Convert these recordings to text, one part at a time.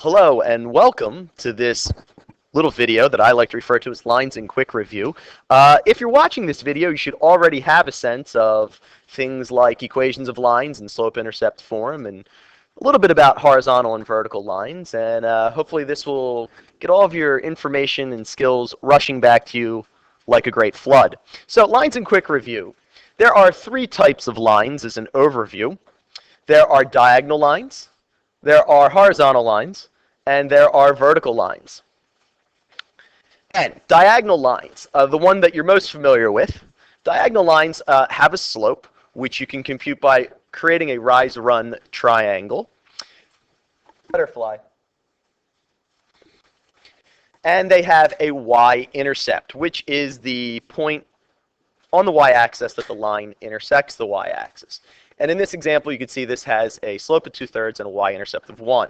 Hello and welcome to this little video that I like to refer to as Lines in Quick Review. If you're watching this video, you should already have a sense of things like equations of lines in slope-intercept form and a little bit about horizontal and vertical lines. And hopefully this will get all of your information and skills rushing back to you like a great flood. So Lines in Quick Review. There are three types of lines as an overview. There are diagonal lines, there are horizontal lines, and there are vertical lines. And diagonal lines, the one that you're most familiar with, diagonal lines have a slope, which you can compute by creating a rise-run triangle. Butterfly. And they have a y-intercept, which is the point on the y-axis that the line intersects the y-axis. And in this example, you can see this has a slope of 2/3 and a y-intercept of 1.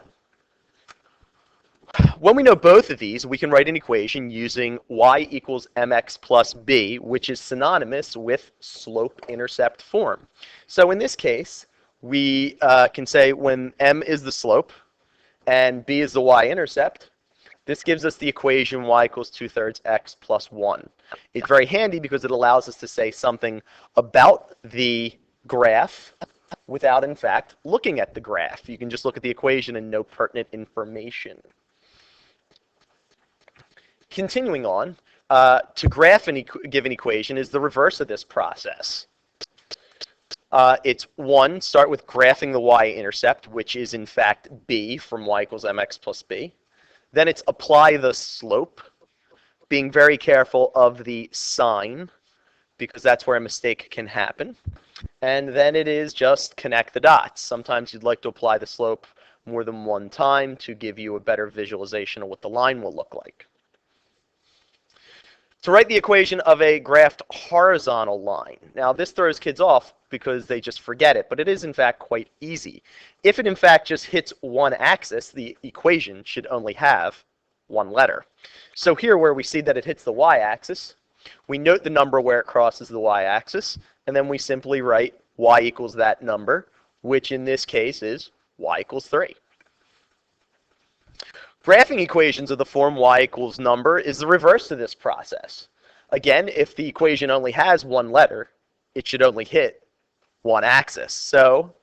When we know both of these, we can write an equation using y equals mx plus b, which is synonymous with slope-intercept form. So in this case, we can say when m is the slope and b is the y-intercept, this gives us the equation y equals 2/3 x plus 1. It's very handy because it allows us to say something about the graph without, in fact, looking at the graph. You can just look at the equation and know pertinent information. Continuing on, to graph a given equation is the reverse of this process. It's one, start with graphing the y-intercept, which is in fact b from y equals mx plus b. Then it's apply the slope, being very careful of the sign, because that's where a mistake can happen. And then it is just connect the dots. Sometimes you'd like to apply the slope more than one time to give you a better visualization of what the line will look like. To write the equation of a graphed horizontal line. Now this throws kids off because they just forget it, but it is in fact quite easy. If it in fact just hits one axis, the equation should only have one letter. So here where we see that it hits the y-axis, we note the number where it crosses the y-axis, and then we simply write y equals that number, which in this case is y equals 3. Graphing equations of the form y equals number is the reverse of this process. Again, if the equation only has one letter, it should only hit one axis. So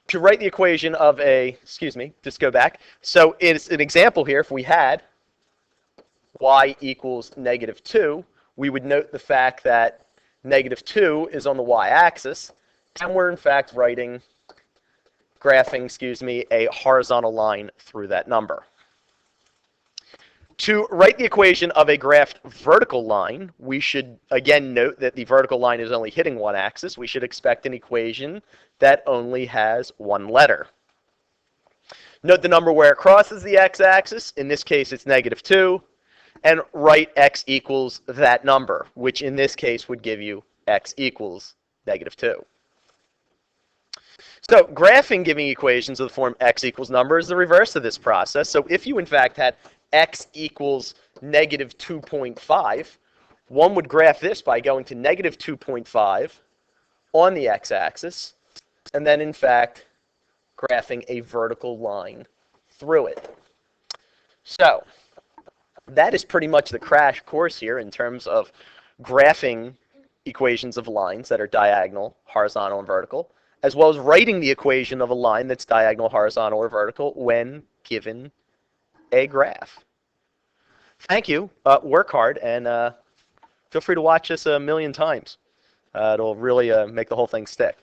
to write the equation of a, just go back. So it's an example here, if we had y equals -2, we would note the fact that -2 is on the y-axis, and we're in fact graphing, a horizontal line through that number. To write the equation of a graphed vertical line, we should again note that the vertical line is only hitting one axis. We should expect an equation that only has one letter. Note the number where it crosses the x-axis. In this case, it's -2. And write x equals that number, which in this case would give you x equals -2. So graphing giving equations of the form x equals number is the reverse of this process. So if you in fact had x equals -2.5, one would graph this by going to -2.5 on the x-axis, and then in fact graphing a vertical line through it. So that is pretty much the crash course here in terms of graphing equations of lines that are diagonal, horizontal, and vertical, as well as writing the equation of a line that's diagonal, horizontal, or vertical when given a graph. Thank you. Work hard, and feel free to watch this a million times. It'll really make the whole thing stick.